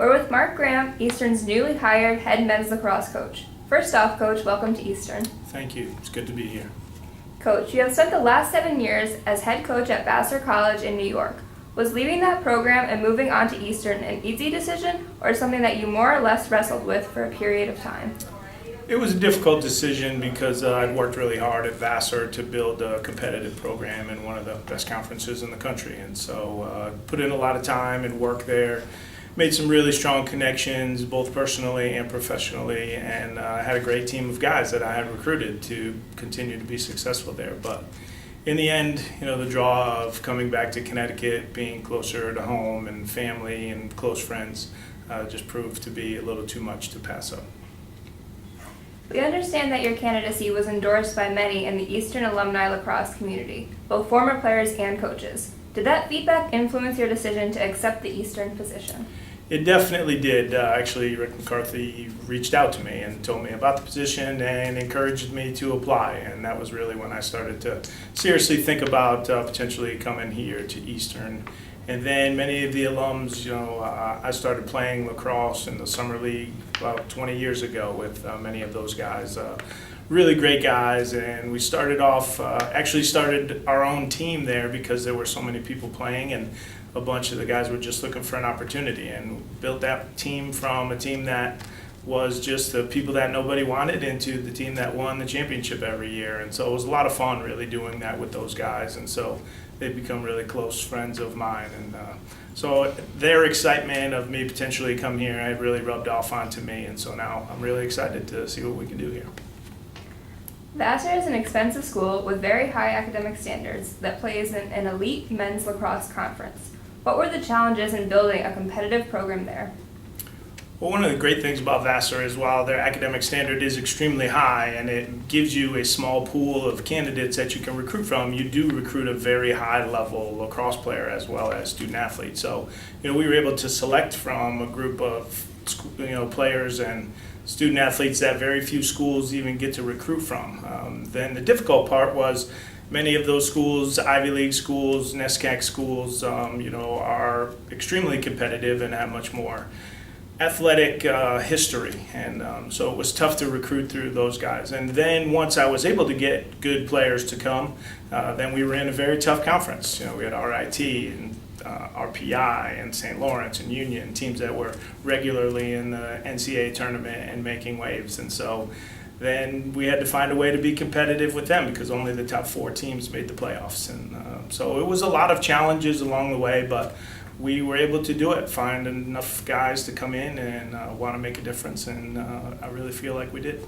We're with Marc Graham, Eastern's newly hired head men's lacrosse coach. First off, Coach, welcome to Eastern. Thank you. It's good to be here. Coach, you have spent the last 7 years as head coach at Vassar College in New York. Was leaving that program and moving on to Eastern an easy decision, or something that you more or less wrestled with for a period of time? It was a difficult decision because I'd worked really hard at Vassar to build a competitive program in one of the best conferences in the country. And so put in a lot of time and work there, made some really strong connections, both personally and professionally, and had a great team of guys that I had recruited to continue to be successful there. But in the end, the draw of coming back to Connecticut, being closer to home and family and close friends, just proved to be a little too much to pass up. We understand that your candidacy was endorsed by many in the Eastern alumni lacrosse community, both former players and coaches. Did that feedback influence your decision to accept the Eastern position? It definitely did. Actually, Rick McCarthy reached out to me and told me about the position and encouraged me to apply. And that was really when I started to seriously think about potentially coming here to Eastern. And then many of the alums, I started playing lacrosse in the summer league about 20 years ago with many of those guys. Really great guys, and we started off, actually started our own team there because there were so many people playing, and a bunch of the guys were just looking for an opportunity, and built that team from a team that was just the people that nobody wanted into the team that won the championship every year. And so it was a lot of fun really doing that with those guys, and so they've become really close friends of mine. And so their excitement of me potentially come here had really rubbed off onto me, and so now I'm really excited to see what we can do here. Vassar is an expensive school with very high academic standards that plays in an elite men's lacrosse conference. What were the challenges in building a competitive program there? Well, one of the great things about Vassar is while their academic standard is extremely high and it gives you a small pool of candidates that you can recruit from, you do recruit a very high level lacrosse player as well as student athletes. So, we were able to select from a group of players and student athletes that very few schools even get to recruit from. Then the difficult part was many of those schools, Ivy League schools, NESCAC schools, are extremely competitive and have much more athletic history, and so it was tough to recruit through those guys. And then once I was able to get good players to come, then we were in a very tough conference. We had RIT and RPI and St. Lawrence and Union, teams that were regularly in the NCAA tournament and making waves. And so then we had to find a way to be competitive with them because only the top 4 teams made the playoffs. And so it was a lot of challenges along the way, but we were able to do it, find enough guys to come in and want to make a difference, and I really feel like we did.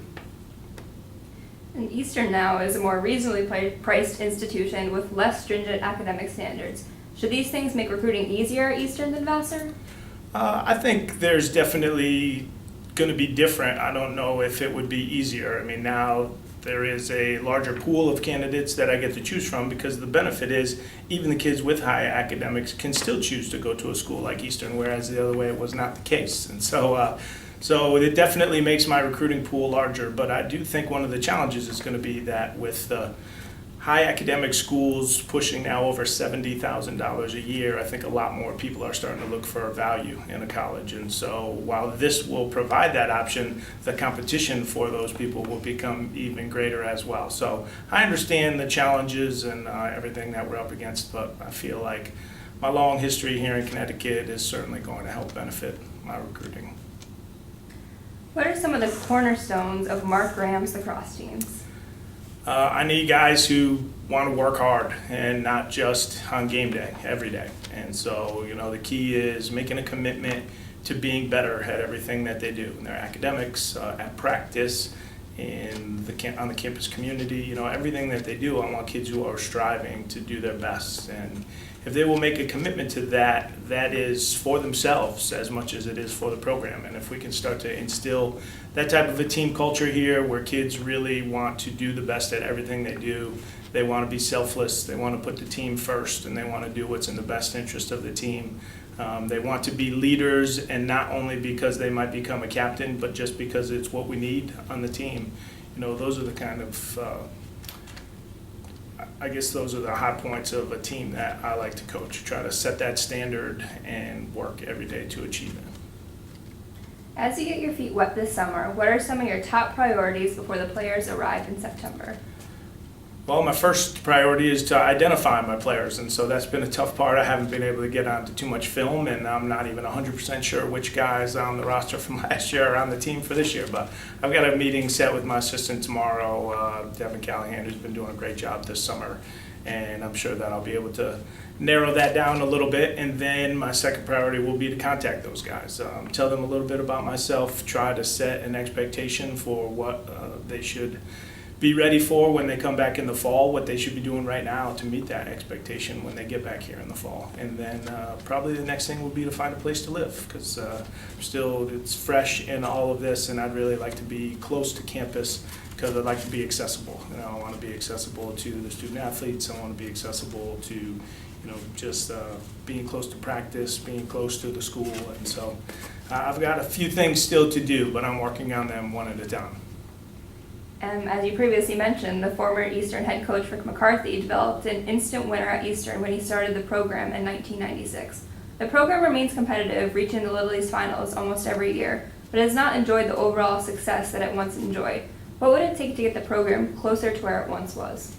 And Eastern now is a more reasonably priced institution with less stringent academic standards. Should these things make recruiting easier at Eastern than Vassar? I think there's definitely going to be different. I don't know if it would be easier. I mean, now there is a larger pool of candidates that I get to choose from because the benefit is even the kids with high academics can still choose to go to a school like Eastern, whereas the other way it was not the case. And so it definitely makes my recruiting pool larger, but I do think one of the challenges is going to be that with high academic schools pushing now over $70,000 a year, I think a lot more people are starting to look for value in a college. And so while this will provide that option, the competition for those people will become even greater as well. So I understand the challenges and everything that we're up against, but I feel like my long history here in Connecticut is certainly going to help benefit my recruiting. What are some of the cornerstones of Marc Graham's lacrosse teams? I need guys who want to work hard and not just on game day, every day. And so, the key is making a commitment to being better at everything that they do in their academics, at practice, on the campus community. Everything that they do, I want kids who are striving to do their best. And if they will make a commitment to that, that is for themselves as much as it is for the program. And if we can start to instill that type of a team culture here where kids really want to do the best at everything they do, they want to be selfless, they want to put the team first, and they want to do what's in the best interest of the team. They want to be leaders, and not only because they might become a captain, but just because it's what we need on the team. Those are the kind of I guess those are the high points of a team that I like to coach. Try to set that standard and work every day to achieve it. As you get your feet wet this summer, what are some of your top priorities before the players arrive in September? Well, my first priority is to identify my players, and so that's been a tough part. I haven't been able to get onto too much film, and I'm not even 100% sure which guys on the roster from last year are on the team for this year. But I've got a meeting set with my assistant tomorrow, Devin Callahan, who's been doing a great job this summer, and I'm sure that I'll be able to narrow that down a little bit. And then my second priority will be to contact those guys, tell them a little bit about myself, try to set an expectation for what they should be ready for when they come back in the fall, what they should be doing right now to meet that expectation when they get back here in the fall. And then probably the next thing would be to find a place to live, because it's fresh in all of this, and I'd really like to be close to campus because I'd like to be accessible. I want to be accessible to the student athletes. I want to be accessible to just being close to practice, being close to the school. And so I've got a few things still to do, but I'm working on them one at a time. As you previously mentioned, the former Eastern head coach Rick McCarthy developed an instant winner at Eastern when he started the program in 1996. The program remains competitive, reaching the Little East finals almost every year, but has not enjoyed the overall success that it once enjoyed. What would it take to get the program closer to where it once was?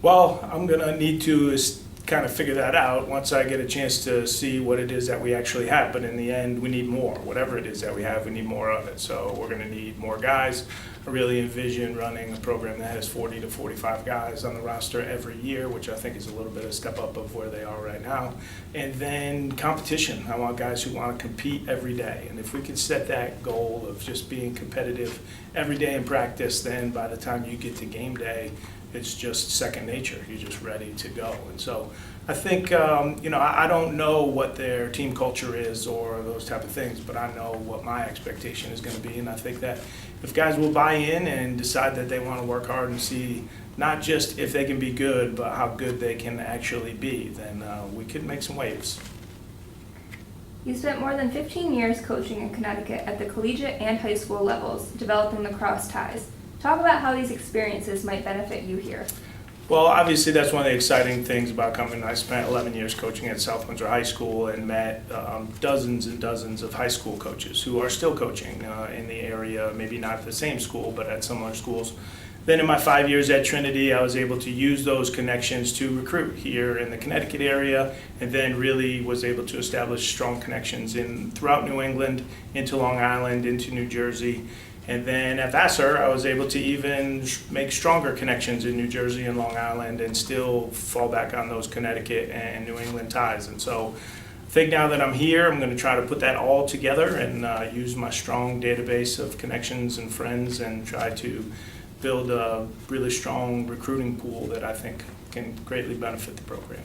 Well, I'm going to need to kind of figure that out once I get a chance to see what it is that we actually have. But in the end, we need more. Whatever it is that we have, we need more of it. So we're going to need more guys. I really envision running a program that has 40 to 45 guys on the roster every year, which I think is a little bit of a step up of where they are right now. And then competition. I want guys who want to compete every day. And if we can set that goal of just being competitive every day in practice, then by the time you get to game day, it's just second nature. You're just ready to go. And so I think, I don't know what their team culture is or those type of things, but I know what my expectation is going to be. And I think that if guys will buy in and decide that they want to work hard and see not just if they can be good, but how good they can actually be, then we could make some waves. You spent more than 15 years coaching in Connecticut at the collegiate and high school levels, developing lacrosse ties. Talk about how these experiences might benefit you here. Well, obviously that's one of the exciting things about coming. I spent 11 years coaching at South Windsor High School and met dozens and dozens of high school coaches who are still coaching in the area, maybe not at the same school, but at similar schools. Then in my 5 years at Trinity, I was able to use those connections to recruit here in the Connecticut area, and then really was able to establish strong connections throughout New England, into Long Island, into New Jersey. And then at Vassar, I was able to even make stronger connections in New Jersey and Long Island and still fall back on those Connecticut and New England ties. And so I think now that I'm here, I'm going to try to put that all together and use my strong database of connections and friends and try to build a really strong recruiting pool that I think can greatly benefit the program.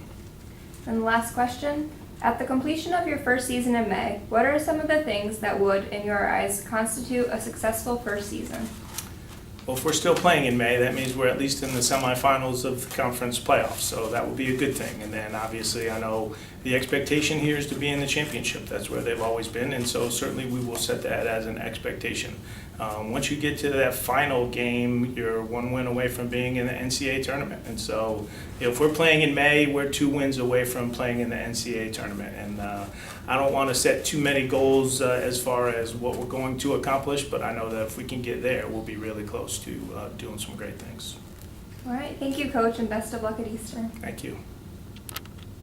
And the last question. At the completion of your first season in May, what are some of the things that would, in your eyes, constitute a successful first season? Well, if we're still playing in May, that means we're at least in the semifinals of the conference playoffs, so that would be a good thing. And then obviously I know the expectation here is to be in the championship. That's where they've always been, and so certainly we will set that as an expectation. Once you get to that final game, you're one win away from being in the NCAA tournament. And so if we're playing in May, we're 2 wins away from playing in the NCAA tournament. And I don't want to set too many goals as far as what we're going to accomplish, but I know that if we can get there, we'll be really close to doing some great things. All right. Thank you, Coach, and best of luck at Eastern. Thank you.